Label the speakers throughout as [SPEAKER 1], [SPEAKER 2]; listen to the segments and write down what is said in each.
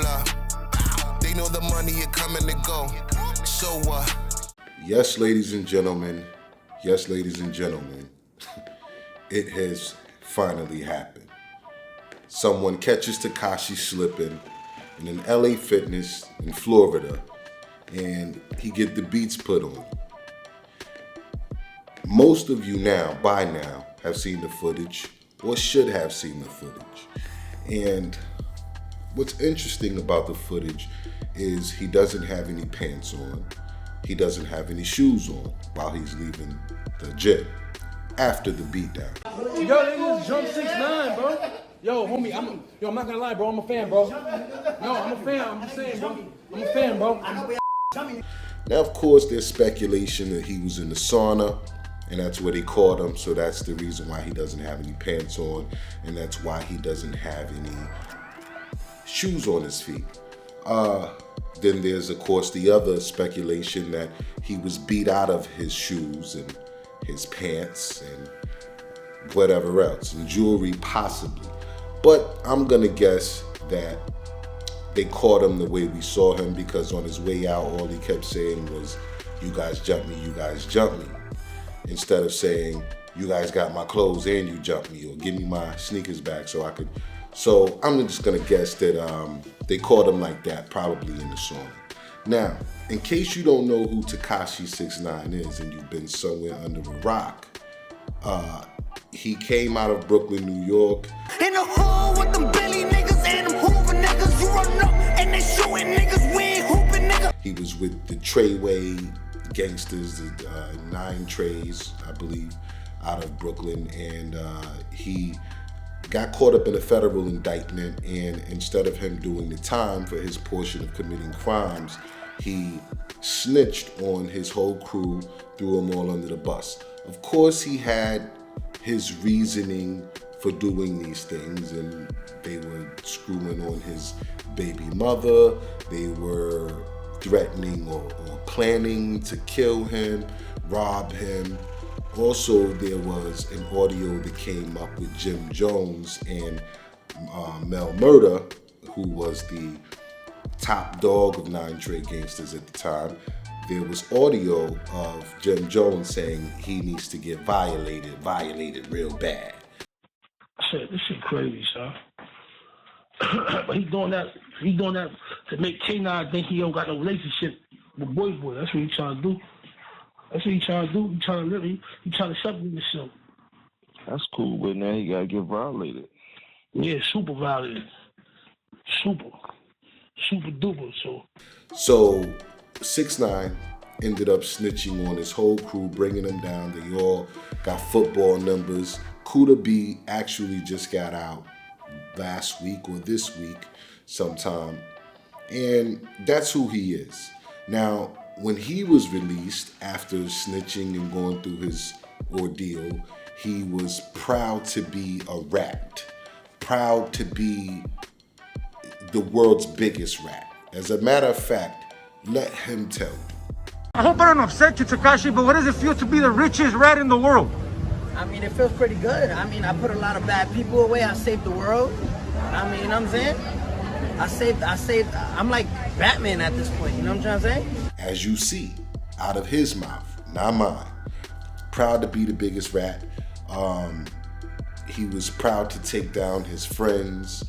[SPEAKER 1] Hold up. They know the money is coming to go. So what?
[SPEAKER 2] Yes, ladies and gentlemen. Yes, ladies and gentlemen. It has finally happened. Someone catches Tekashi slipping in an LA Fitness in Florida, and he get the beats put on. Most of you by now, have seen the footage, or should have seen the footage. And what's interesting about the footage is he doesn't have any pants on. He doesn't have any shoes on while he's leaving the gym after the beatdown.
[SPEAKER 3] Yo, they just jump 6'9", bro. Yo, homie, I'm not gonna lie, bro. I'm a fan, bro. No, I'm a fan. I'm just saying, bro. I'm a fan, bro.
[SPEAKER 2] Now, of course, there's speculation that he was in the sauna, and that's where they caught him. So that's the reason why he doesn't have any pants on, and that's why he doesn't have any shoes on his feet. Then there's, of course, the other speculation that he was beat out of his shoes and his pants and whatever else, and jewelry possibly. But I'm gonna guess that they caught him the way we saw him, because on his way out, all he kept saying was, "You guys jump me, you guys jump me," instead of saying, "You guys got my clothes and you jumped me," or "Give me my sneakers back so I could." So I'm just gonna guess that they caught him like that, probably in the sauna. Now, in case you don't know who Tekashi 6ix9ine is and you've been somewhere under a rock, he came out of Brooklyn, New York.
[SPEAKER 4] In the hole with them Billy niggas and them Hoover niggas, you run up and they shooting niggas, we ain't hooping niggas.
[SPEAKER 2] He was with the Treyway gangsters, the 9 Treys, I believe, out of Brooklyn, and he got caught up in a federal indictment, and instead of him doing the time for his portion of committing crimes, he snitched on his whole crew, threw them all under the bus. Of course, he had his reasoning for doing these things, and they were screwing on his baby mother, they were threatening or planning to kill him, rob him. Also, there was an audio that came up with Jim Jones and Mel Murder, who was the top dog of 9 Trey gangsters at the time. There was audio of Jim Jones saying he needs to get violated real bad.
[SPEAKER 3] This shit crazy, son. But he doing that to make K9 think he don't got no relationship with Boy. That's what he trying to do. That's what he trying to do. He trying to live. He trying to supplement the show.
[SPEAKER 5] That's cool, but now he gotta get violated.
[SPEAKER 3] Yeah, super violated. Super duper.
[SPEAKER 2] So 6ix9ine ended up snitching on his whole crew, bringing them down. They all got football numbers. Kuda B actually just got out last week or this week sometime, and that's who he is. Now, when he was released after snitching and going through his ordeal, he was proud to be a rat, proud to be the world's biggest rat. As a matter of fact, let him tell you.
[SPEAKER 6] I hope I don't upset you, Tekashi, but what does it feel to be the richest rat in the world?
[SPEAKER 7] I mean, it feels pretty good. I mean, I put a lot of bad people away. I saved the world. I mean, you know what I'm saying? I saved, I'm like Batman at this point, you know what I'm trying to say?
[SPEAKER 2] As you see, out of his mouth, not mine, proud to be the biggest rat. He was proud to take down his friends,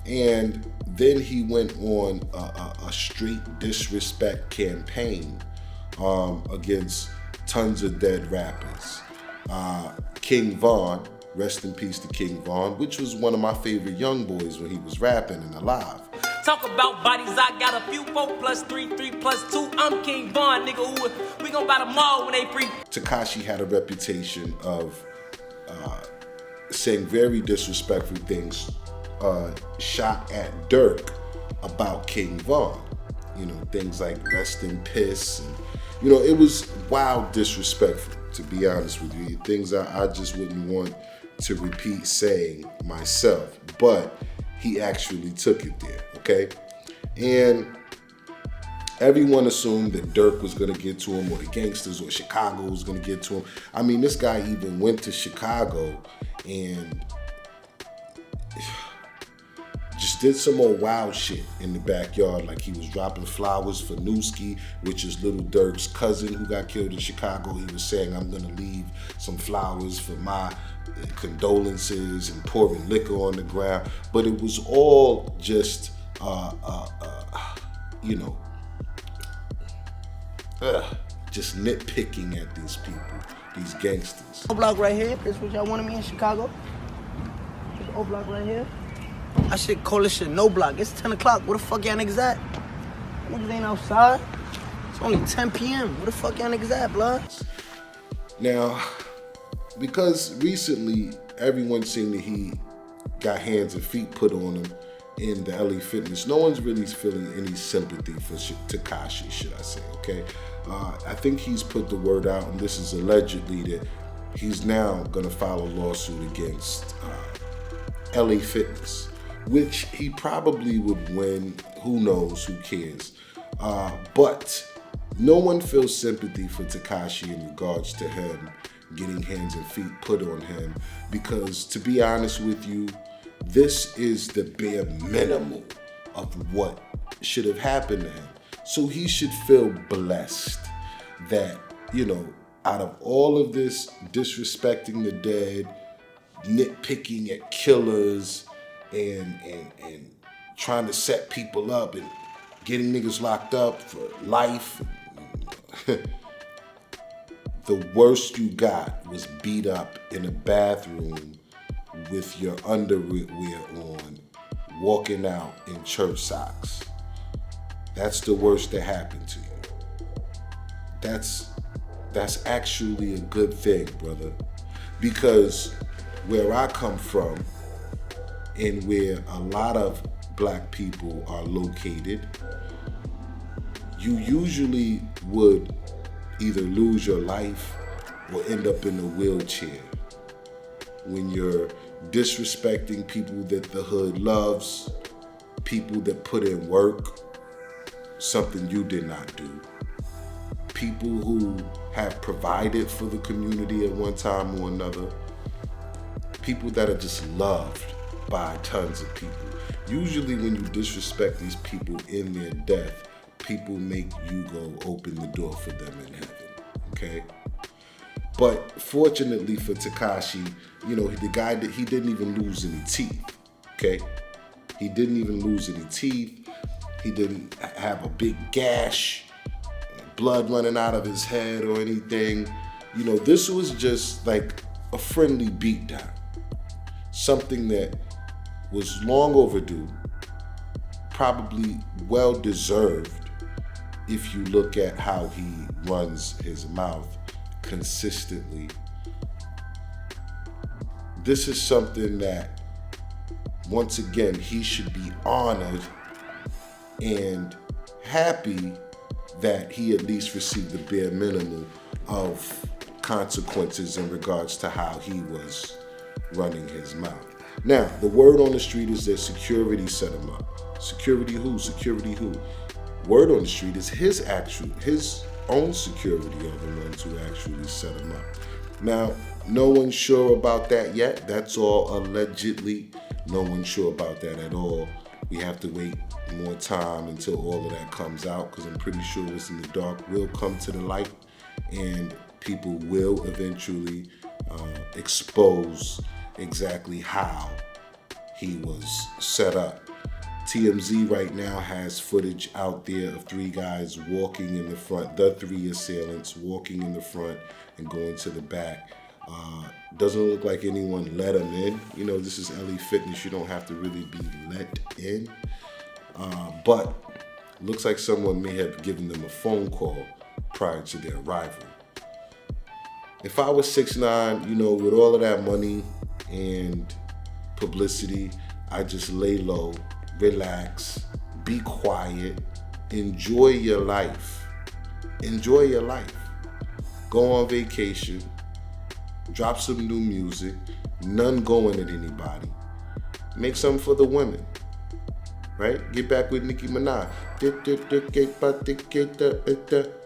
[SPEAKER 2] and then he went on a straight disrespect campaign against tons of dead rappers. King Von, rest in peace to King Von, which was one of my favorite young boys when he was rapping and alive.
[SPEAKER 8] Talk about bodies, I got a few, 4 + 3, 3 + 2. I'm King Von, nigga. We gon' buy them all when they free.
[SPEAKER 2] Tekashi had a reputation of saying very disrespectful things, shot at Dirk about King Von. You know, things like rest in piss. And, you know, it was wild disrespectful, to be honest with you. Things I just wouldn't want to repeat saying myself. But he actually took it there, okay? And everyone assumed that Dirk was gonna get to him, or the gangsters, or Chicago was gonna get to him. I mean, this guy even went to Chicago, and just did some more wild shit in the backyard, like he was dropping flowers for Newski, which is Little Durk's cousin who got killed in Chicago. He was saying, I'm gonna leave some flowers for my condolences, and pouring liquor on the ground. But it was all just, just nitpicking at these people, these gangsters.
[SPEAKER 7] No block right here. This what y'all wanted me in Chicago. This old block right here. I should call this shit no block. It's 10 o'clock. Where the fuck y'all niggas at? Niggas ain't outside. It's only 10 p.m. Where the fuck y'all niggas at, blood?
[SPEAKER 2] Now, because recently everyone seen that he got hands and feet put on him in the LA Fitness, no one's really feeling any sympathy for Tekashi, should I say, okay? I think he's put the word out, and this is allegedly that he's now gonna file a lawsuit against LA Fitness, which he probably would win. Who knows? Who cares? But no one feels sympathy for Tekashi in regards to him getting hands and feet put on him, because to be honest with you, this is the bare minimum of what should have happened to him. So he should feel blessed that, out of all of this disrespecting the dead, nitpicking at killers, and trying to set people up and getting niggas locked up for life, the worst you got was beat up in a bathroom with your underwear on, walking out in church socks. That's the worst that happened to you. That's actually a good thing, brother. Because where I come from, and where a lot of black people are located, you usually would either lose your life or end up in a wheelchair when you're disrespecting people that the hood loves, people that put in work, something you did not do, people who have provided for the community at one time or another, people that are just loved by tons of people. Usually when you disrespect these people in their death, people make you go open the door for them in heaven, okay? But fortunately for Tekashi, the guy, he didn't even lose any teeth, okay? He didn't even lose any teeth. He didn't have a big gash, blood running out of his head or anything. This was just like a friendly beatdown. Something that was long overdue, probably well deserved if you look at how he runs his mouth consistently. This is something that, once again, he should be honored and happy that he at least received the bare minimum of consequences in regards to how he was running his mouth. Now, the word on the street is that security set him up. Security who? Security who? Word on the street is his own security are the ones who actually set him up. Now, no one's sure about that yet. That's all allegedly. No one's sure about that at all. We have to wait more time until all of that comes out, because I'm pretty sure what's in the dark will come to the light, and people will eventually expose exactly how he was set up. TMZ right now has footage out there of three guys walking in the front, the three assailants walking in the front and going to the back. Doesn't look like anyone let them in. This is LA Fitness. You don't have to really be let in. But looks like someone may have given them a phone call prior to their arrival. If I was 6ix9ine, with all of that money and publicity, I just lay low, relax, be quiet, enjoy your life. Enjoy your life. Go on vacation, drop some new music, none going at anybody. Make something for the women, right? Get back with Nicki Minaj.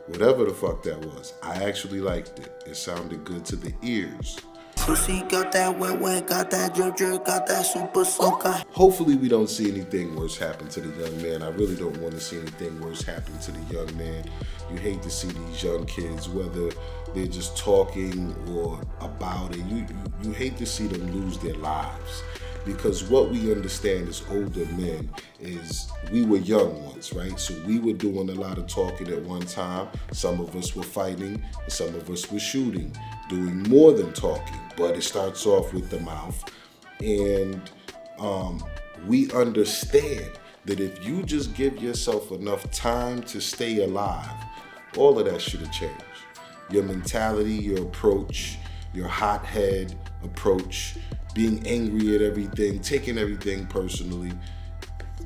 [SPEAKER 2] Whatever the fuck that was. I actually liked it. It sounded good to the ears.
[SPEAKER 7] Pussy got that wet, wet, got that drip, drip, got that super soaker.
[SPEAKER 2] Hopefully we don't see anything worse happen to the young man. I really don't want to see anything worse happen to the young man. You hate to see these young kids, whether they're just talking or about it. You hate to see them lose their lives. Because what we understand as older men is we were young once, right? So we were doing a lot of talking at one time. Some of us were fighting, and some of us were shooting, doing more than talking. But it starts off with the mouth. And we understand that if you just give yourself enough time to stay alive, all of that should have changed. Your mentality, your approach, your hothead approach, being angry at everything, taking everything personally,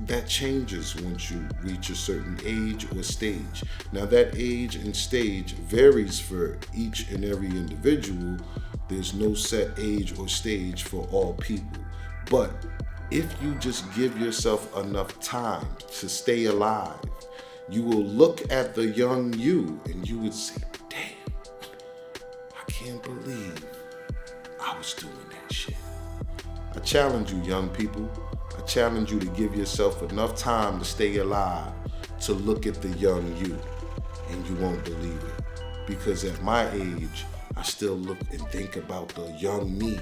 [SPEAKER 2] that changes once you reach a certain age or stage. Now that age and stage varies for each and every individual. There's no set age or stage for all people. But if you just give yourself enough time to stay alive, you will look at the young you and you would say, damn, I can't believe I was doing that shit. I challenge you, young people. I challenge you to give yourself enough time to stay alive to look at the young you, and you won't believe it. Because at my age, I still look and think about the young me,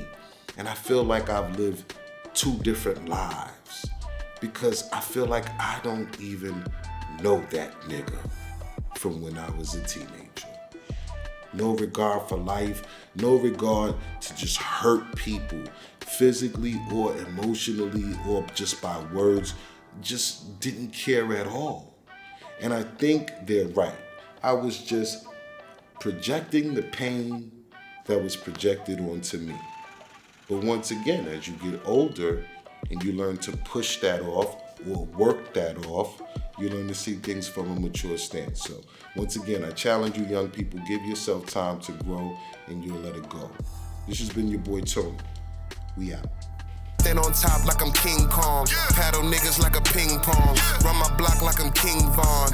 [SPEAKER 2] and I feel like I've lived 2 different lives. Because I feel like I don't even know that nigga from when I was a teenager. No regard for life, no regard to just hurt people physically or emotionally or just by words, just didn't care at all. And I think they're right. I was just projecting the pain that was projected onto me. But once again, as you get older and you learn to push that off or work that off, you learn to see things from a mature stance. So once again, I challenge you young people, give yourself time to grow and you'll let it go. This has been your boy Tony. We out.
[SPEAKER 1] Stand on top like I'm King Kong. Paddle niggas like a ping pong. Run my block like I'm King Von.